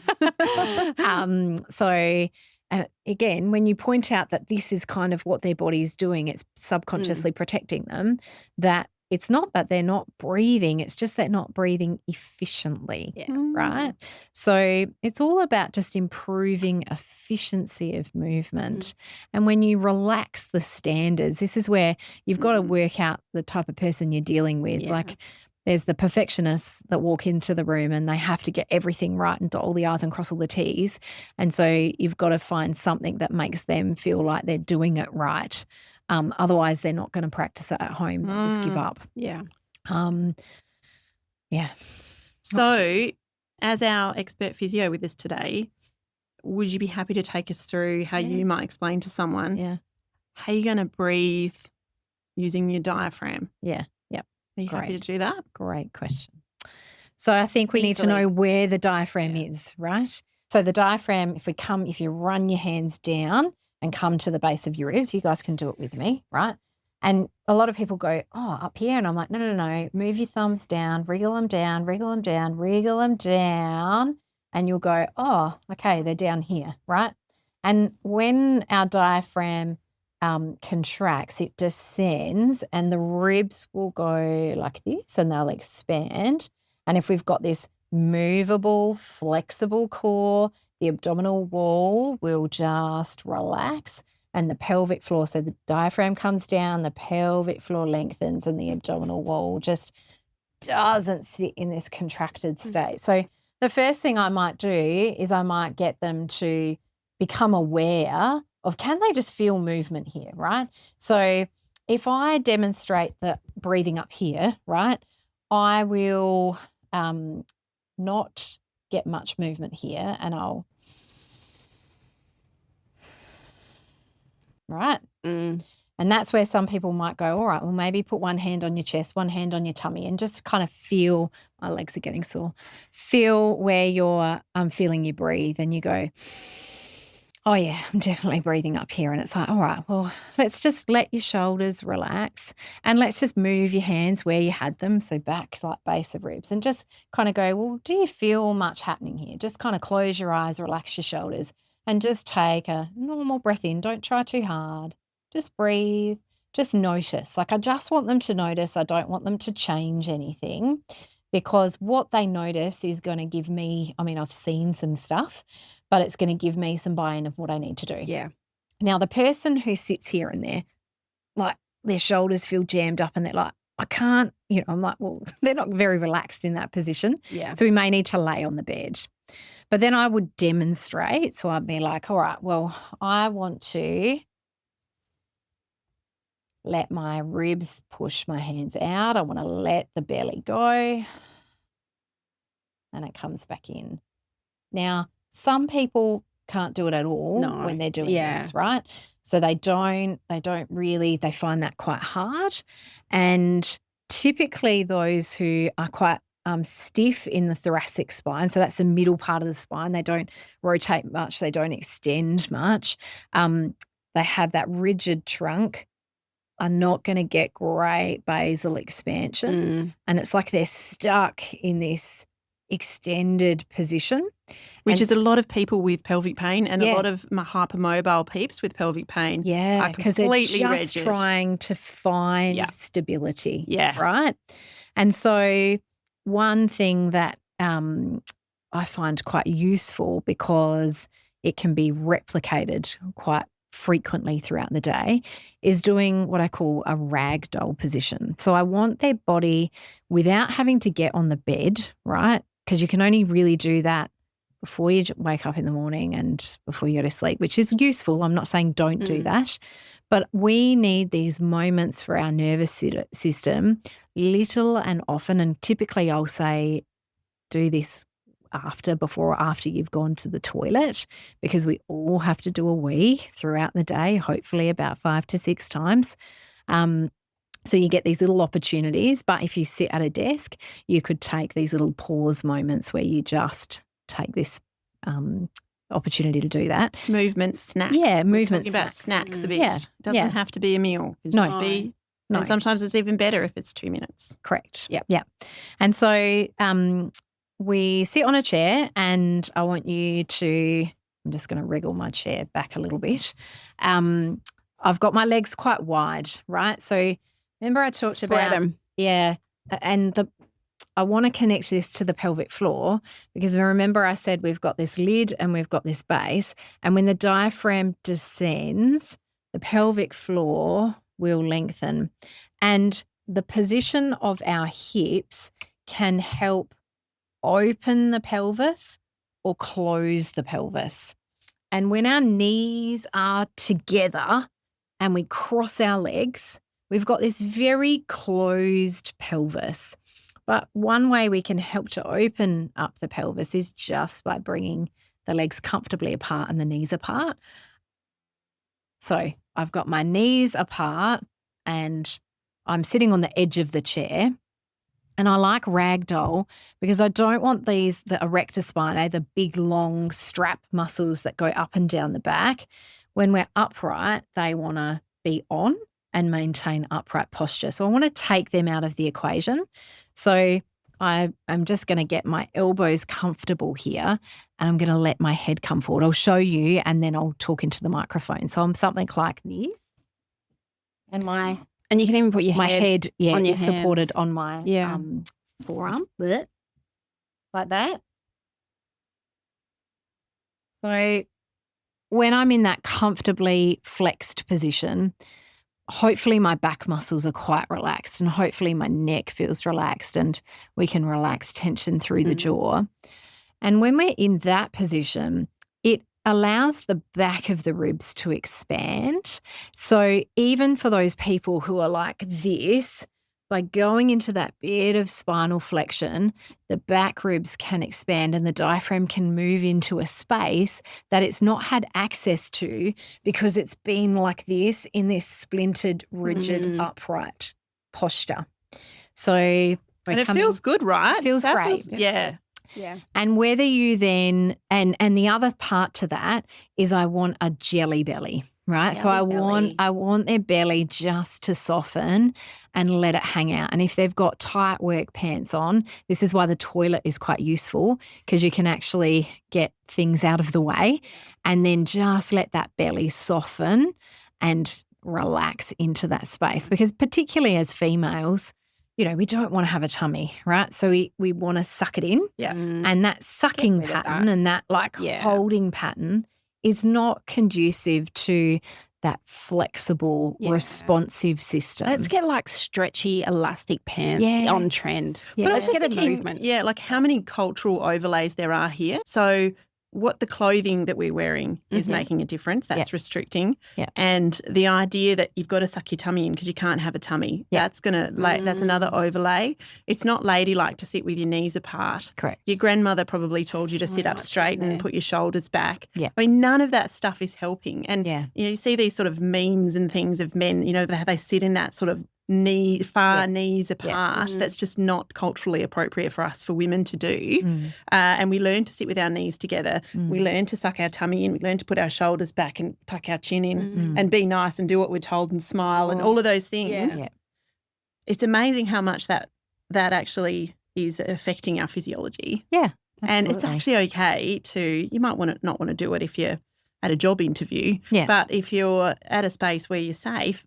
So, and again, when you point out that this is kind of what their body is doing, it's subconsciously protecting them, that it's not that they're not breathing, it's just they're not breathing efficiently, right? So it's all about just improving efficiency of movement. And when you relax the standards, this is where you've got to work out the type of person you're dealing with. Like, there's the perfectionists that walk into the room and they have to get everything right and dot all the I's and cross all the T's. And so you've got to find something that makes them feel like they're doing it right. Otherwise, they're not going to practice it at home. They'll just give up. Yeah. Yeah. So, as our expert physio with us today, would you be happy to take us through how you might explain to someone how you're going to breathe using your diaphragm? Yeah. Are you happy to do that? Great question. So I think we need to know where the diaphragm is, right? So the diaphragm, if you run your hands down and come to the base of your ribs, you guys can do it with me, right? And a lot of people go, oh, up here. And I'm like, no. Move your thumbs down, wriggle them down, wriggle them down, wriggle them down. And you'll go, oh, okay, they're down here, right? And when our diaphragm contracts, it descends and the ribs will go like this and they'll expand. And if we've got this movable, flexible core, the abdominal wall will just relax and the pelvic floor, so the diaphragm comes down, the pelvic floor lengthens and the abdominal wall just doesn't sit in this contracted state. So the first thing I might do is I might get them to become aware of, can they just feel movement here, right? So if I demonstrate the breathing up here, right, I will not get much movement here and I'll, right? And that's where some people might go, all right, well, maybe put one hand on your chest, one hand on your tummy and just kind of feel, my legs are getting sore, feel where you're feeling you breathe and you go, oh, yeah, I'm definitely breathing up here. And it's like, all right, well, let's just let your shoulders relax and let's just move your hands where you had them, so back like base of ribs, and just kind of go, well, do you feel much happening here? Just kind of close your eyes, relax your shoulders and just take a normal breath in. Don't try too hard. Just breathe. Just notice. Like, I just want them to notice. I don't want them to change anything, because what they notice is going to give me, I mean, I've seen some stuff, but it's going to give me some buy-in of what I need to do. Yeah. Now, the person who sits here and there, like, their shoulders feel jammed up and they're like, I can't, I'm like, well, they're not very relaxed in that position. Yeah. So we may need to lay on the bed. But then I would demonstrate. So I'd be like, all right, well, I want to let my ribs push my hands out. I want to let the belly go. And it comes back in. Now, some people can't do it at all when they're doing this, right? So they find that quite hard. And typically those who are quite stiff in the thoracic spine, so that's the middle part of the spine, they don't rotate much, they don't extend much, they have that rigid trunk, are not going to get great basal expansion. And it's like they're stuck in this extended position. Which is a lot of people with pelvic pain, and a lot of hypermobile peeps with pelvic pain. Yeah, because they're just trying to find stability. Yeah. Right? And so one thing that I find quite useful, because it can be replicated quite frequently throughout the day, is doing what I call a ragdoll position. So I want their body, without having to get on the bed, right? Because you can only really do that before you wake up in the morning and before you go to sleep, which is useful. I'm not saying don't do that, but we need these moments for our nervous system, little and often. And typically I'll say do this before or after you've gone to the toilet, because we all have to do a wee throughout the day, hopefully about 5 to 6 times. So you get these little opportunities, but if you sit at a desk, you could take these little pause moments where you just take this opportunity to do that. Movement snack. Yeah, movement Talking about snacks a bit. Yeah. It doesn't have to be a meal. It No. just be, No. and sometimes it's even better if it's 2 minutes. Correct. Yep. Yeah. And so we sit on a chair, and I want you to, I'm just going to wriggle my chair back a little bit. I've got my legs quite wide, right? So remember I talked about them. Yeah. And I want to connect this to the pelvic floor, because remember I said we've got this lid and we've got this base, and when the diaphragm descends, the pelvic floor will lengthen, and the position of our hips can help open the pelvis or close the pelvis. And when our knees are together and we cross our legs, we've got this very closed pelvis. But one way we can help to open up the pelvis is just by bringing the legs comfortably apart and the knees apart. So I've got my knees apart and I'm sitting on the edge of the chair. And I like ragdoll because I don't want the erector spinae, the big long strap muscles that go up and down the back. When we're upright, they want to be on and maintain upright posture. So I want to take them out of the equation. So I'm just going to get my elbows comfortable here, and I'm going to let my head come forward. I'll show you and then I'll talk into the microphone. So I'm something like this. And you can even put your head on your is supported on my forearm, like that. So when I'm in that comfortably flexed position, hopefully my back muscles are quite relaxed, and hopefully my neck feels relaxed, and we can relax tension through the jaw. And when we're in that position, it allows the back of the ribs to expand. So even for those people who are like this, by going into that bit of spinal flexion, the back ribs can expand and the diaphragm can move into a space that it's not had access to because it's been like this in this splintered, rigid, upright posture. So and it feels good, right? It feels great. Yeah. And whether you then, and the other part to that is I want a jelly belly. right? So Belly. I want their belly just to soften and let it hang out. And if they've got tight work pants on, this is why the toilet is quite useful, because you can actually get things out of the way and then just let that belly soften and relax into that space. Because particularly as females, we don't want to have a tummy, right? So we want to suck it in. Yeah. And that sucking rid of pattern that. and that holding pattern is not conducive to that flexible, responsive system. Let's get stretchy, elastic pants on trend. Yeah. But I Let's was get just a thinking, movement. how many cultural overlays there are here. So what the clothing that we're wearing is making a difference. That's restricting. Yeah. And the idea that you've got to suck your tummy in because you can't have a tummy, that's that's another overlay. It's not ladylike to sit with your knees apart. Correct. Your grandmother probably told you to sit up straight and put your shoulders back. Yeah. I mean, none of that stuff is helping. And you see these sort of memes and things of men, they sit in that sort of knees apart. That's just not culturally appropriate for us, for women to do. And we learn to sit with our knees together. We learn to suck our tummy in. We learn to put our shoulders back and tuck our chin in and be nice and do what we're told and smile and all of those things. Yeah. It's amazing how much that actually is affecting our physiology. Yeah. And it's absolutely. actually okay you might not want to do it if you're at a job interview. Yeah. But if you're at a space where you're safe,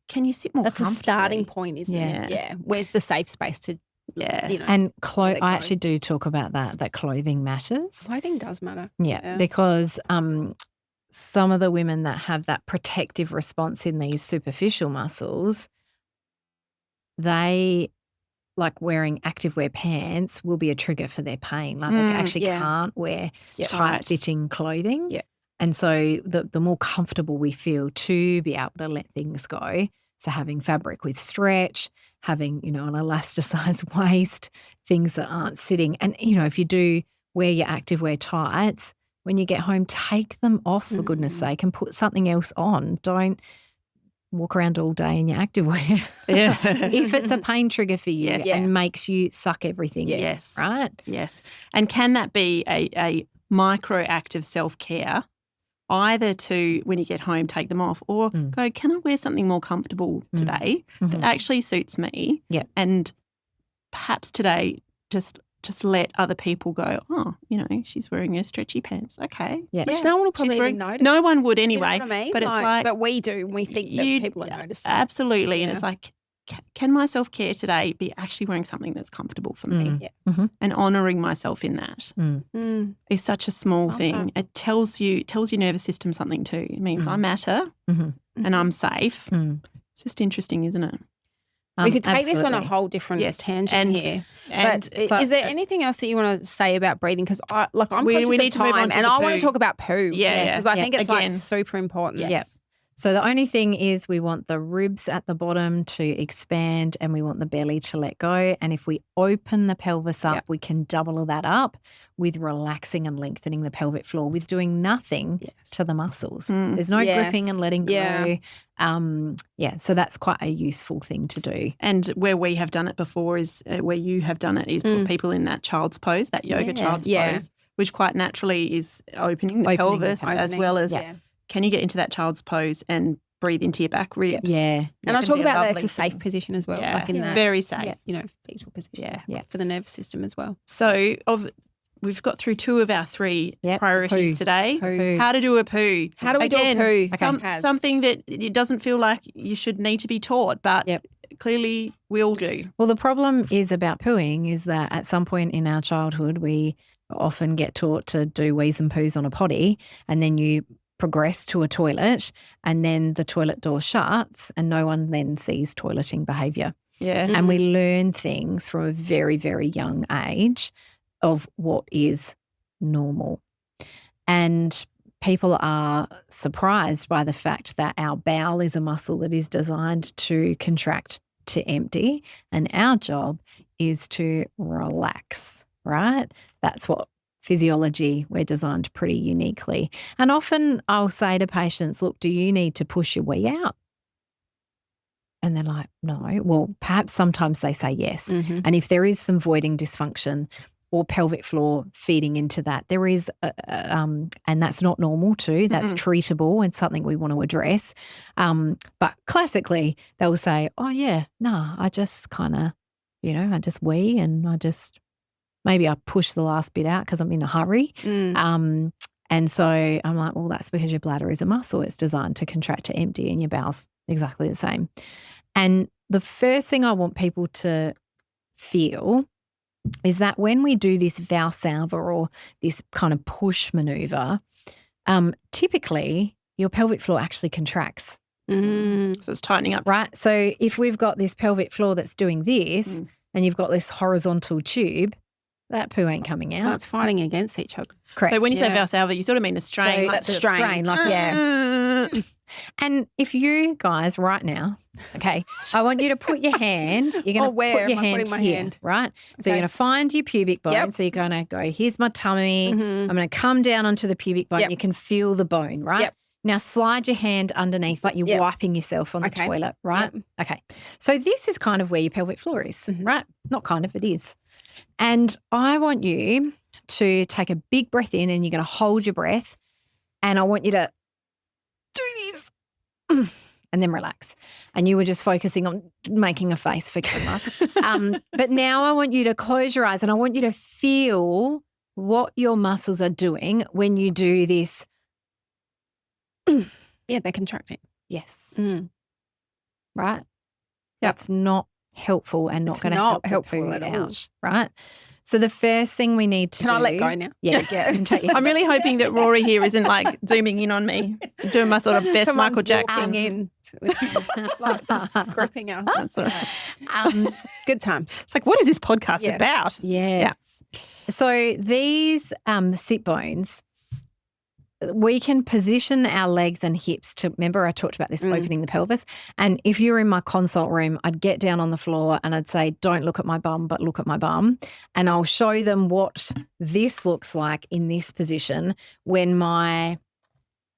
can you sit more That's a comfortably? starting point, isn't it? Yeah. Where's the safe space to, And I actually do talk about that clothing matters. Clothing does matter. Yeah. Because some of the women that have that protective response in these superficial muscles, they wearing activewear pants will be a trigger for their pain. They actually can't wear tight-fitting clothing. Yeah. And so the more comfortable we feel to be able to let things go, so having fabric with stretch, having, an elasticized waist, things that aren't sitting. And, if you do wear your activewear tights, when you get home, take them off for goodness sake and put something else on. Don't walk around all day in your activewear. Yeah. If it's a pain trigger for you Yes. and makes you suck everything in, Yes. right? Yes. And can that be a micro act of self-care, either to, when you get home, take them off, or go, can I wear something more comfortable today that actually suits me? Yeah. And perhaps today just let other people go, she's wearing her stretchy pants. Okay. Yeah. Which no one will probably even notice. No one would Do you anyway. know what I mean? But it's like, but we do. We think that people are noticing. Absolutely. And it's like, can my self-care today be actually wearing something that's comfortable for me? Yeah. And honouring myself in that is such a small thing. It tells your nervous system something too. It means I matter and I'm safe. It's just interesting, isn't it? We could take this on a absolutely. whole different tangent here. And but is there anything else that you want to say about breathing? Because I'm conscious we need of to move on time, to and the I want poo. to talk about poo. Yeah. Because I think it's Again. super important. Yes. Yep. So the only thing is we want the ribs at the bottom to expand and we want the belly to let go. And if we open the pelvis up, we can double that up with relaxing and lengthening the pelvic floor with doing nothing to the muscles. There's no gripping and letting go. So that's quite a useful thing to do. And where we have done it before is where you have done it is put people in that child's pose, that yoga child's pose, which quite naturally is opening the pelvis as well as can you get into that child's pose and breathe into your back ribs? Yeah. And I talk about that it's a safe position as well. Yeah. Like in that, very safe. fetal position. Yeah. For the nervous system as well. So we've got through 2 of our 3 priorities Poo. today. Poo. How to do a poo. How do we do a poo? Something that it doesn't feel like you should need to be taught, but clearly we all do. Well, the problem is about pooing is that at some point in our childhood, we often get taught to do wheeze and poos on a potty, and then you progress to a toilet and then the toilet door shuts and no one then sees toileting behaviour. Yeah. And we learn things from a very, very young age of what is normal. And people are surprised by the fact that our bowel is a muscle that is designed to contract to empty, and our job is to relax, right? That's what physiology, we're designed pretty uniquely. And often I'll say to patients, look, do you need to push your wee out? And they're like, no. Well, perhaps sometimes they say yes. And if there is some voiding dysfunction, or pelvic floor feeding into that. There is, and that's not normal too. That's treatable and something we want to address. But classically, they'll say, oh, yeah, no, I just kind of, I just wee and maybe I push the last bit out because I'm in a hurry. And so I'm like, well, that's because your bladder is a muscle. It's designed to contract to empty, and your bowel's exactly the same. And the first thing I want people to feel is that when we do this Valsalva or this kind of push maneuver, typically your pelvic floor actually contracts. So it's tightening up. Right? So if we've got this pelvic floor that's doing this and you've got this horizontal tube, that poo ain't coming out. So it's fighting against each other. Correct. So when you say Valsalva, you sort of mean a strain. So like that's a strain, yeah. And if you guys right now, okay, I want you to put your hand, you're going to put your hand here, right? So you're going to find your pubic bone. So you're going to go, here's my tummy. I'm going to come down onto the pubic bone. You can feel the bone, right? Now slide your hand underneath like you're wiping yourself on the toilet, right? Okay. So this is kind of where your pelvic floor is, right? Not kind of, it is. And I want you to take a big breath in, and you're going to hold your breath, and I want you to do this and then relax. And you were just focusing on making a face for camera. But now I want you to close your eyes, and I want you to feel what your muscles are doing when you do this. Yeah, they're contracting. Yes. Right? That's not helpful and not going to help helpful at all. Right? So the first thing we need to do. Can I let go now? Yeah. I'm really hoping that Rory here isn't like zooming in on me, doing my sort of best Michael Jackson. In, like just gripping us. That's all right. Good times. It's like, what is this podcast about? Yeah. So these sit bones, we can position our legs and hips to, remember I talked about this opening the pelvis, and if you were in my consult room, I'd get down on the floor and I'd say, don't look at my bum, but look at my bum, and I'll show them what this looks like in this position when my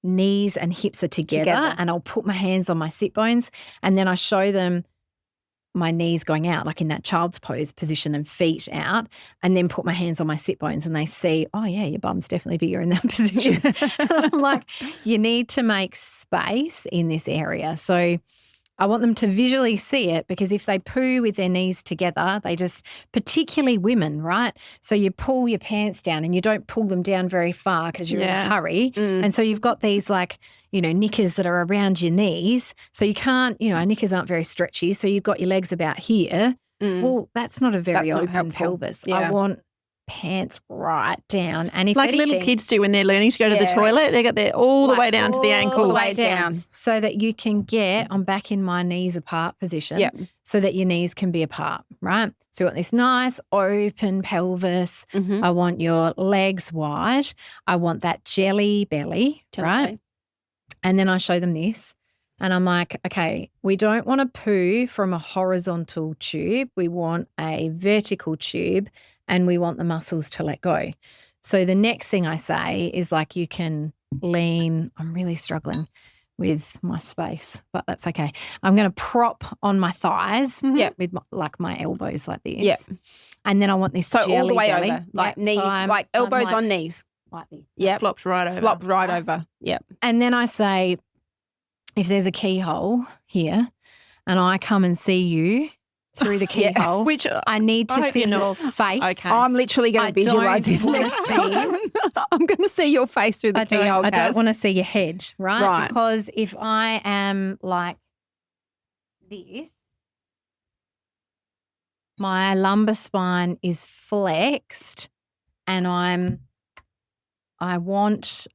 knees and hips are together. And I'll put my hands on my sit bones, and then I show them my knees going out, like in that child's pose position, and feet out, and then put my hands on my sit bones, and they see, oh yeah, your bum's definitely bigger in that position. I'm like, you need to make space in this area. So I want them to visually see it, because if they poo with their knees together, they just, particularly women, right? So you pull your pants down and you don't pull them down very far because you're in a hurry. And so you've got these knickers that are around your knees. So you can't, knickers aren't very stretchy. So you've got your legs about here. Well, that's not a very open pelvis. I want pants right down. And if like little kids do when they're learning to go to the toilet, they got their all the way down to the ankles. All the way down. So that you can get, I'm back in my knees apart position, so that your knees can be apart, right? So you want this nice open pelvis. I want your legs wide. I want that jelly belly, right? And then I show them this. And I'm like, okay, we don't want to poo from a horizontal tube. We want a vertical tube, and we want the muscles to let go. So the next thing I say is, like, you can lean. I'm really struggling with my space, but that's okay. I'm going to prop on my thighs with my elbows like this. And then I want this jelly all the way belly. over, like knees, so like elbows on knees. Lightly. Flopped right over. Flopped right over. And then I say, if there's a keyhole here and I come and see you through the keyhole, which I need to see your face. Okay. I'm literally going to visualize this next time. I'm going to see your face through the keyhole. I don't want to see your head, right? Because if I am like this, my lumbar spine is flexed, and I want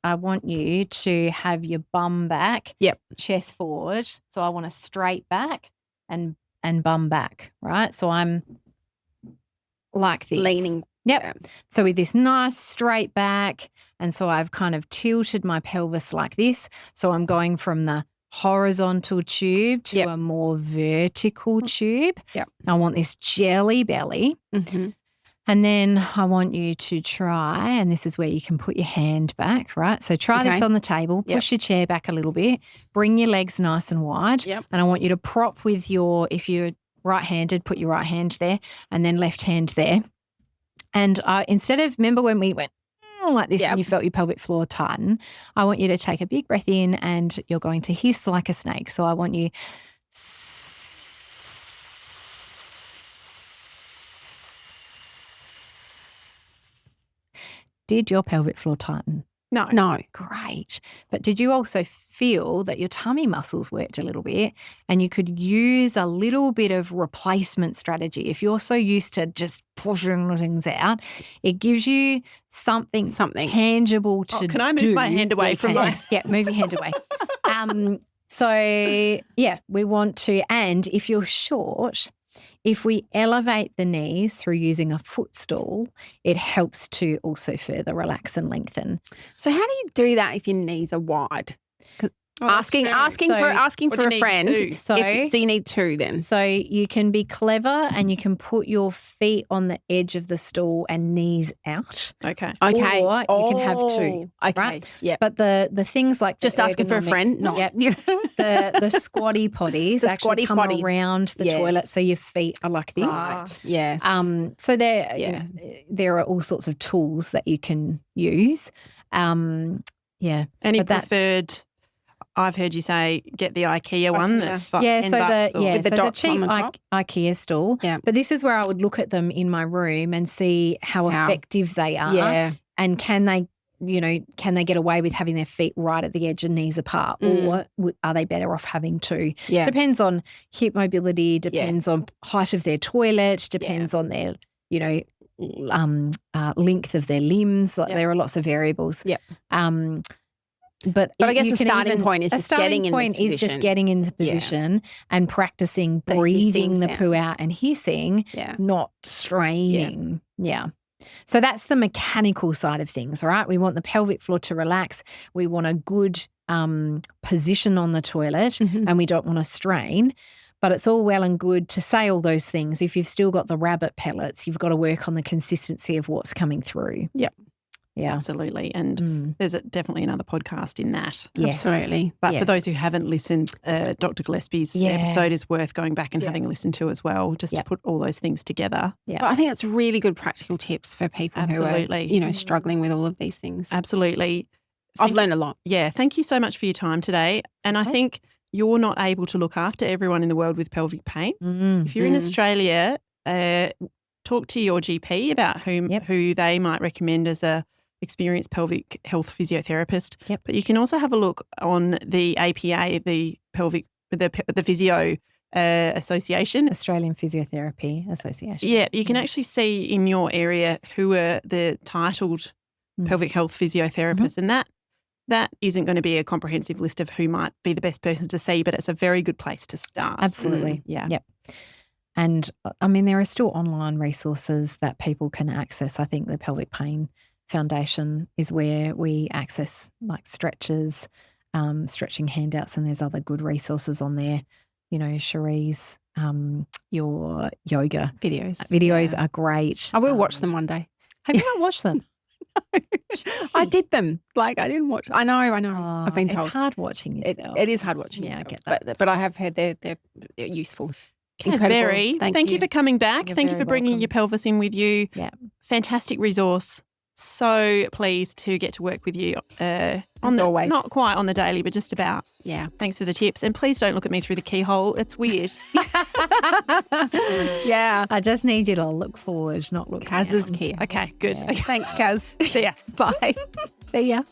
you to have your bum back, chest forward. So I want a straight back and bum back, right? So I'm like this. Leaning. So with this nice straight back, and so I've kind of tilted my pelvis like this. So I'm going from the horizontal tube to a more vertical tube. I want this jelly belly. And then I want you to try, and this is where you can put your hand back, right? So try this on the table, push your chair back a little bit, bring your legs nice and wide, and I want you to prop with if you're right-handed, put your right hand there, and then left hand there. And instead of, remember when we went like this and you Yep. felt your pelvic floor tighten, I want you to take a big breath in and you're going to hiss like a snake. So I want you. Did your pelvic floor tighten? No. No. Great. But did you also feel that your tummy muscles worked a little bit and you could use a little bit of replacement strategy? If you're so used to just pushing things out, it gives you something tangible to do. Can I move my hand away from my... Yeah, move your hand away. So, yeah, we want to, and if you're short, if we elevate the knees through using a footstool, it helps to also further relax and lengthen. So how do you do that if your knees are wide? Asking for a friend. So you need two then? So you can be clever and you can put your feet on the edge of the stool and knees out. Okay. Or you can have two. Okay. Right? Yeah. But the things like Just asking for a friend. No. Yep. the squatty potties actually come around the toilet, so your feet are like this. Right. Yes. So there are all sorts of tools that you can use. Any preferred? I've heard you say get the IKEA one. That's like $10 with the dots cheap on the top. IKEA stool. Yeah. But this is where I would look at them in my room and see how effective they are. Yeah. And can they get away with having their feet right at the edge and knees apart, or are they better off having two? Yeah. Depends on hip mobility. Depends on height of their toilet. Depends on their length of their limbs. Like there are lots of variables. Yeah. But I guess the starting point is just getting in the position and practicing breathing the poo out and hissing, not straining. Yeah. So that's the mechanical side of things, all right? We want the pelvic floor to relax. We want a good position on the toilet and we don't want to strain. But it's all well and good to say all those things. If you've still got the rabbit pellets, you've got to work on the consistency of what's coming through. Yep. Yeah. Absolutely. And there's definitely another podcast in that. Yes. Absolutely. But for those who haven't listened, Dr. Gillespie's episode is worth going back and having a listen to as well, just to put all those things together. Yeah. But I think that's really good practical tips for people who are, struggling with all of these things. Absolutely. I've learned a lot. Yeah. Thank you so much for your time today. And I think you're not able to look after everyone in the world with pelvic pain. If you're in Australia, talk to your GP about who they might recommend as a experienced pelvic health physiotherapist. Yep. But you can also have a look on the APA, the Physio Association. Australian Physiotherapy Association. Yeah, you can actually see in your area who are the titled pelvic health physiotherapists, and that isn't going to be a comprehensive list of who might be the best person to see, but it's a very good place to start. Absolutely. Yeah. Yep. And I mean, there are still online resources that people can access. I think the Pelvic Pain Foundation is where we access like stretches, stretching handouts, and there's other good resources on there. Cherie's, your yoga videos are great. I will watch them one day. Have you not watched them? I did them. I didn't watch. I know. Oh, I've been told. It's hard watching yourself. It is hard watching yourself. I get that. But I have heard they're useful. Caz Berry, thank you for coming back. You're thank you for bringing welcome. your pelvis in with you. Yeah. Fantastic resource. So pleased to get to work with you always. Not quite on the daily, but just about. Yeah. Thanks for the tips. And please don't look at me through the keyhole. It's weird. Yeah. I just need you to look forward, not look Caz is down. key. Okay, good. Yeah. Thanks, Caz. See ya. Bye. See ya.